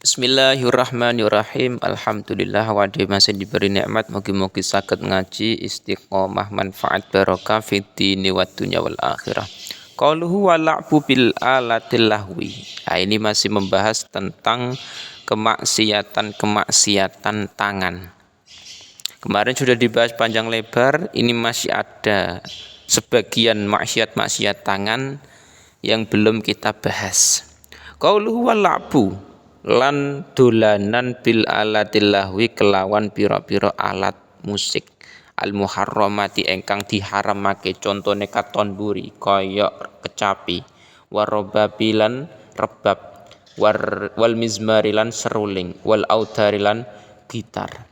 Bismillahirrahmanirrahim. Alhamdulillah wa masih diberi nikmat mugi-mugi saged ngaji istiqomah manfaat barokah fid dini wad dunya wal akhirah. Qauluhu wa la'bu bil alatil lahwi. Nah, ini masih membahas tentang kemaksiatan tangan. Kemarin sudah dibahas panjang lebar, ini masih ada sebagian maksiat tangan yang belum kita bahas. Qauluhu wa la'bu lan dolanan bil alatil lahwi kelawan pira-pira alat musik al muharramati engkang diharamake, contone katon buri kaya kecapi, warobabilan rebab, wal mizmarilan seruling, wal audarilan gitar.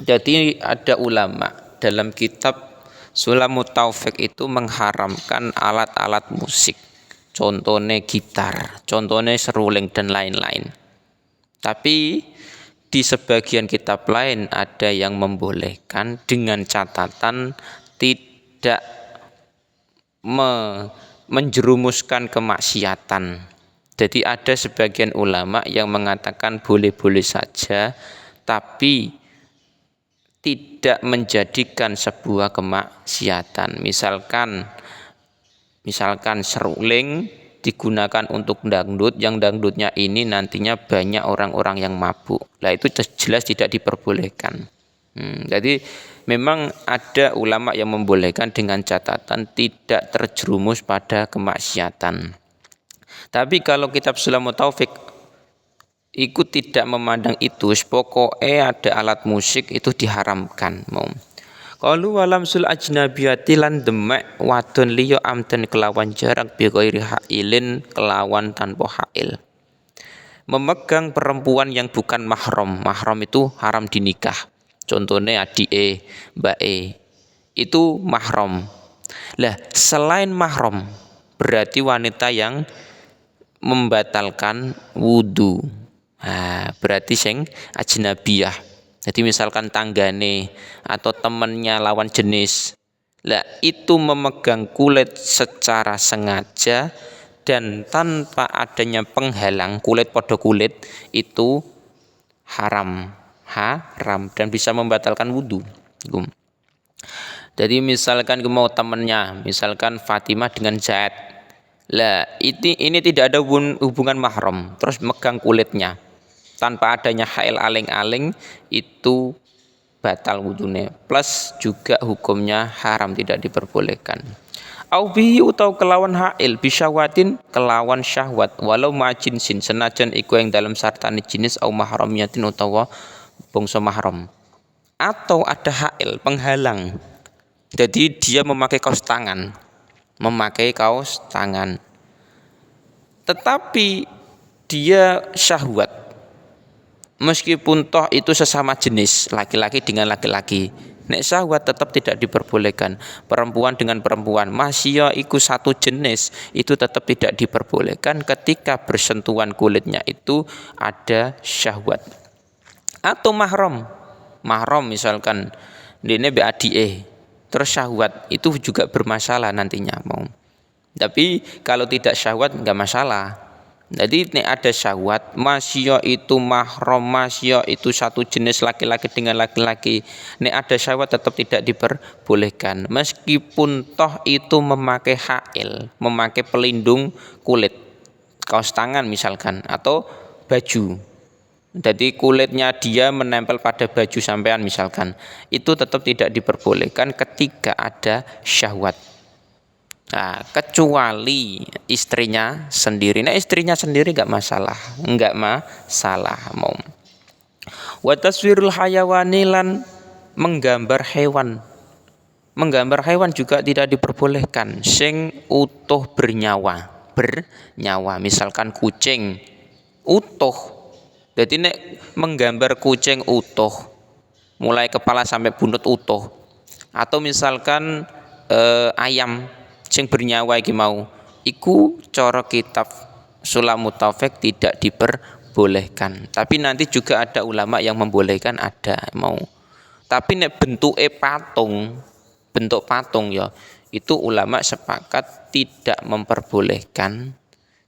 Jadi ada ulama dalam kitab Sulamut Taufik itu mengharamkan alat-alat musik, contohnya gitar, contohnya seruling dan lain-lain. Tapi di sebagian kitab lain ada yang membolehkan dengan catatan tidak menjerumuskan kemaksiatan. Jadi ada sebagian ulama yang mengatakan boleh-boleh saja, tapi tidak menjadikan sebuah kemaksiatan. Misalkan seruling digunakan untuk dangdut, yang dangdutnya ini nantinya banyak orang-orang yang mabuk. Lah itu jelas tidak diperbolehkan. Jadi memang ada ulama yang membolehkan dengan catatan tidak terjerumus pada kemaksiatan. Tapi kalau kitab Sulamut Taufik ikut tidak memandang itu, pokoknya ada alat musik itu diharamkan. Qalu walamsul ajnabiyati lan demek wadon liya amten kelawan jarak bi ghairi hailin kelawan tanpa hail. Memegang perempuan yang bukan mahram. Mahram itu haram dinikah. Contohnya adike, mbake. Itu mahram. Lah, selain mahram berarti wanita yang membatalkan wudu. Nah, berarti sing ajnabiyah. Jadi misalkan tanggane atau temannya lawan jenis, lah itu memegang kulit secara sengaja dan tanpa adanya penghalang, kulit podo kulit itu haram dan bisa membatalkan wudu. Jadi misalkan mau temannya, misalkan Fatimah dengan Zaid, lah ini tidak ada hubungan mahram, terus megang kulitnya tanpa adanya hail aling-aling itu batal wudhunya, plus juga hukumnya haram, tidak diperbolehkan. Au bihi utau kelawan hail bisyawatin kelawan syahwat walau majinsin senajan iku yang dalam sartane jenis au mahramiyatin utawa bangsa mahram, atau ada hail penghalang. Jadi dia memakai kaos tangan tetapi dia syahwat. Meskipun toh itu sesama jenis, laki-laki dengan laki-laki, nek syahwat tetap tidak diperbolehkan. Perempuan dengan perempuan, masya iku satu jenis, itu tetap tidak diperbolehkan ketika bersentuhan kulitnya itu ada syahwat. Atau mahram misalkan dene be adike, terus syahwat itu juga bermasalah nantinya Tapi kalau tidak syahwat enggak masalah. Jadi ini ada syahwat, masya itu mahram, masya itu satu jenis laki-laki dengan laki-laki. Ini ada syahwat tetap tidak diperbolehkan. Meskipun toh itu memakai hail, memakai pelindung kulit, kaos tangan misalkan, atau baju. Jadi kulitnya dia menempel pada baju sampean misalkan, itu tetap tidak diperbolehkan ketika ada syahwat. Nah, kecuali istrinya sendiri. Nah, istrinya sendiri enggak masalah. Wa taswirul hayawani lan menggambar hewan. Menggambar hewan juga tidak diperbolehkan. Sing utuh bernyawa. Misalkan kucing utuh. Jadi nek menggambar kucing utuh, mulai kepala sampai buntut utuh. Atau misalkan ayam sing bernyawa iki iku cara kitab Sulamut Taufik tidak diperbolehkan. Tapi nanti juga ada ulama yang membolehkan, ada Tapi nek bentuk patung ya, itu ulama sepakat tidak memperbolehkan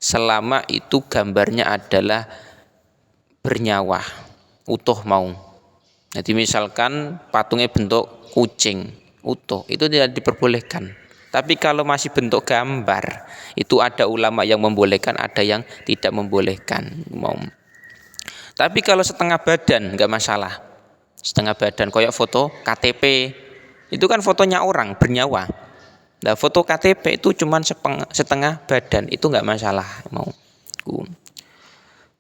selama itu gambarnya adalah bernyawa utuh mau. Jadi misalkan patungnya bentuk kucing utuh, itu tidak diperbolehkan. Tapi kalau masih bentuk gambar, itu ada ulama yang membolehkan, ada yang tidak membolehkan. Tapi kalau setengah badan nggak masalah. Setengah badan koyok foto KTP, itu kan fotonya orang bernyawa. Nah, foto KTP itu cuma setengah badan, itu nggak masalah mau.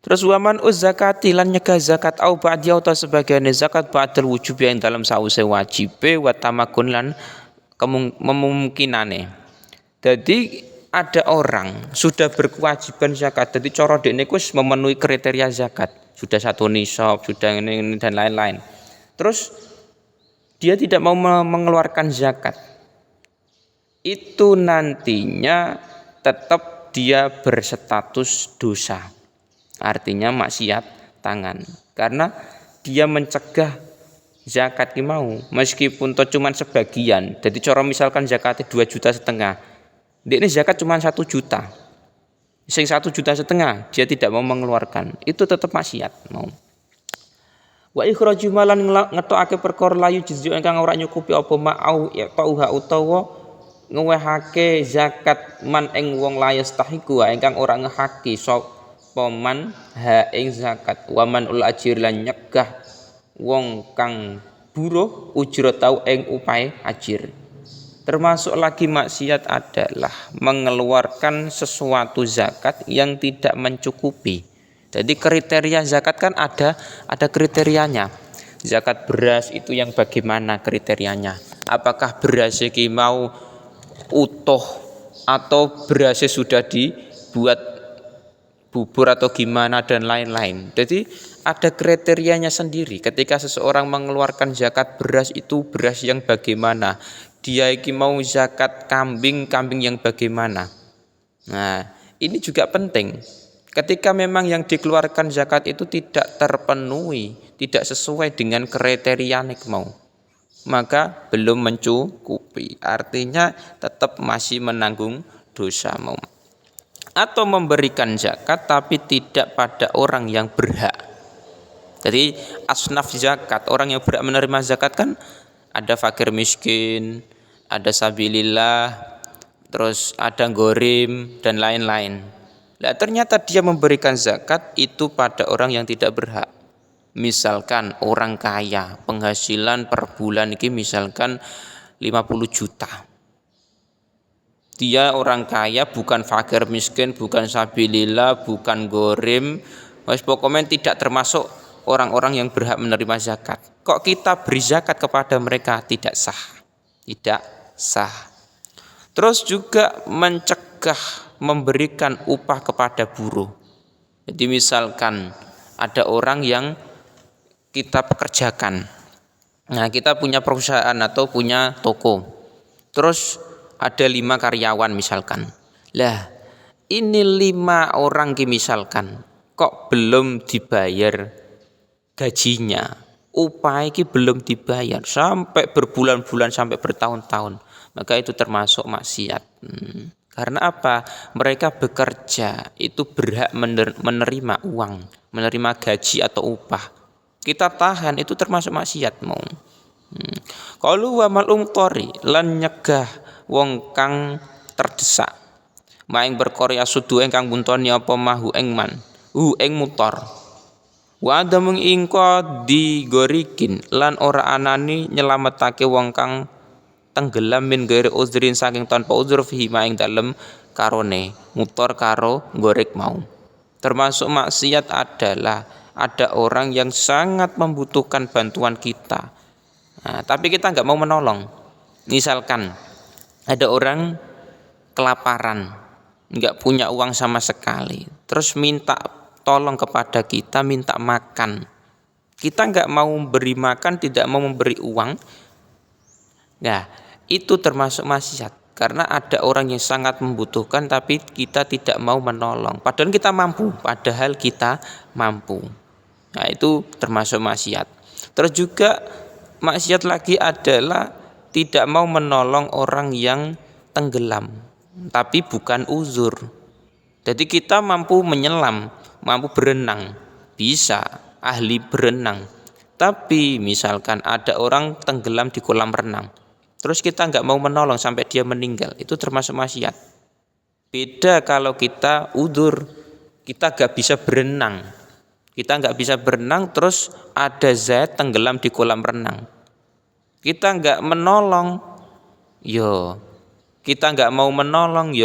Terus waman zakati lan nyegah zakat au ba'di atau sebagian zakat ba'dal wujub yang dalam sause wajib wa tamakun lan memungkinane. Jadi ada orang sudah berkewajiban zakat, jadi coro dekne wis memenuhi kriteria zakat, sudah satu nisab, sudah ini dan lain-lain. Terus dia tidak mau mengeluarkan zakat. Itu nantinya tetap dia berstatus dosa. Artinya maksiat tangan. Karena dia mencegah zakat ki mau, meskipun to cuman sebagian. Jadi cara misalkan zakatnya 2,5 juta, ini zakat cuma 1 juta. Sing 1,5 juta dia tidak mau mengeluarkan, itu tetap maksiat mau. Wa ikhraju malan ngetokake perkara layu jizyu ingkang ora nyukupi apa ma'au tauha utawa ngewehake zakat man ing wong layas tahiku ingkang ora ngehaki sapa man ha ing zakat wa man ul ajir lan nyegah wong kang buruh ujra tau ing upahe ajir. Termasuk lagi maksiat adalah mengeluarkan sesuatu zakat yang tidak mencukupi. Jadi kriteria zakat kan ada kriterianya. Zakat beras itu yang bagaimana kriterianya? Apakah beras iki mau utuh atau berasnya sudah dibuat bubur atau gimana dan lain-lain. Jadi ada kriterianya sendiri. Ketika seseorang mengeluarkan zakat beras itu beras yang bagaimana? Dia iki mau zakat kambing yang bagaimana? Nah, ini juga penting. Ketika memang yang dikeluarkan zakat itu tidak terpenuhi, tidak sesuai dengan kriteria mau, maka belum mencukupi. Artinya tetap masih menanggung dosa mau. Atau memberikan zakat tapi tidak pada orang yang berhak. Jadi asnaf zakat, orang yang berhak menerima zakat kan ada fakir miskin, ada sabilillah, terus ada gorim dan lain-lain. Nah, ternyata dia memberikan zakat itu pada orang yang tidak berhak. Misalkan orang kaya, penghasilan per bulan ini misalkan 50 juta. Dia orang kaya, bukan fakir miskin, bukan sabilillah, bukan gorim, pokoknya tidak termasuk orang-orang yang berhak menerima zakat. Kok kita beri zakat kepada mereka? Tidak sah. Tidak sah. Terus juga mencegah memberikan upah kepada buruh. Jadi misalkan ada orang yang kita pekerjakan. Nah, kita punya perusahaan atau punya toko. Terus ada 5 karyawan misalkan. Lah, ini 5 orang misalkan kok belum dibayar gajinya. Upah ini belum dibayar sampai berbulan-bulan, sampai bertahun-tahun. Maka itu termasuk maksiat. Karena apa? Mereka bekerja itu berhak menerima uang, menerima gaji atau upah. Kita tahan itu termasuk maksiat mau. Qalu wa mal umtori lan nyegah wong kang terdesak. Maing berkarya sudu ingkang buntoni apa mahu ing man. Ing mutor. Wa adamung ingko digorikin lan ora anani nyelametake wong kang tenggelam min gairi uzrin saking tanpa uzur fihi maing dalem karone mutor karo gorek mau. Termasuk maksiat adalah ada orang yang sangat membutuhkan bantuan kita. Nah, tapi kita nggak mau menolong. Misalkan ada orang kelaparan, nggak punya uang sama sekali, terus minta tolong kepada kita, minta makan. Kita nggak mau beri makan, tidak mau memberi uang. Nah, itu termasuk maksiat karena ada orang yang sangat membutuhkan tapi kita tidak mau menolong. Padahal kita mampu. Nah, itu termasuk maksiat. Terus juga maksiat lagi adalah tidak mau menolong orang yang tenggelam, tapi bukan uzur. Jadi kita mampu menyelam, mampu berenang, bisa ahli berenang. Tapi misalkan ada orang tenggelam di kolam renang, terus kita nggak mau menolong sampai dia meninggal, itu termasuk maksiat. Beda kalau kita udzur, kita nggak bisa berenang, terus ada zat tenggelam di kolam renang, kita nggak menolong, kita nggak mau menolong,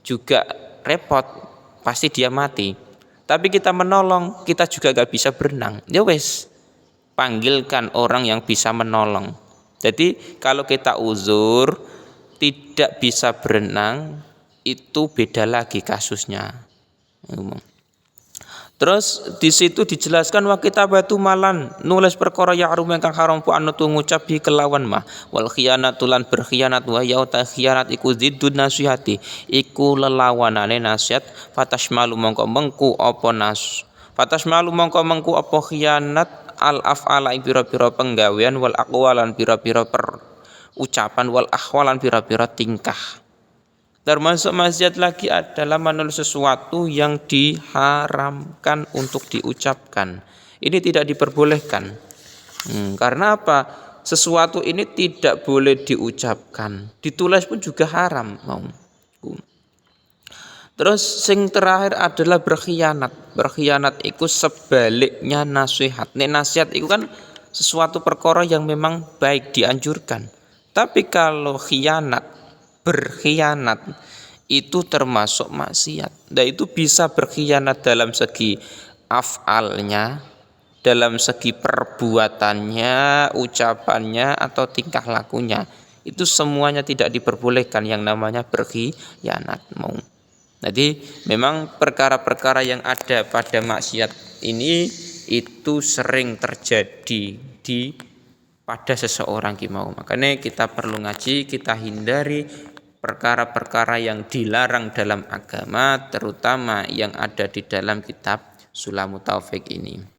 juga repot, pasti dia mati. Tapi kita menolong, kita juga nggak bisa berenang, ya wes, panggilkan orang yang bisa menolong. Jadi kalau kita uzur tidak bisa berenang, itu beda lagi kasusnya. Terus di situ dijelaskan wa kitabatu malan, nulis perkara ya harum ingkang haram pu anu tu ngucap bi kelawan mah, wal khiyanatu lan berkhianat wa yauta khianat iku ziddun nasihati, iku lelawanane nasihat, fatashmalu mongko mengku apa khianat al af'ala pira-pira penggawean wal aqwalan pira-pira ucapan wal ahwalan pira-pira tingkah. Termasuk maksiat lagi adalah menulis sesuatu yang diharamkan untuk diucapkan. Ini tidak diperbolehkan. Karena apa? Sesuatu ini tidak boleh diucapkan. Ditulis pun juga haram. Terus sing terakhir adalah berkhianat. Berkhianat itu sebaliknya nasihat. Nasihat itu kan sesuatu perkara yang memang baik, dianjurkan. Tapi kalau berkhianat itu termasuk maksiat. Nah, itu bisa berkhianat dalam segi af'alnya, dalam segi perbuatannya, ucapannya atau tingkah lakunya. Itu semuanya tidak diperbolehkan yang namanya berkhianat. Jadi memang perkara-perkara yang ada pada maksiat ini itu sering terjadi pada seseorang kimau. Makanya kita perlu ngaji, kita hindari perkara-perkara yang dilarang dalam agama, terutama yang ada di dalam kitab Sulamut Taufik ini.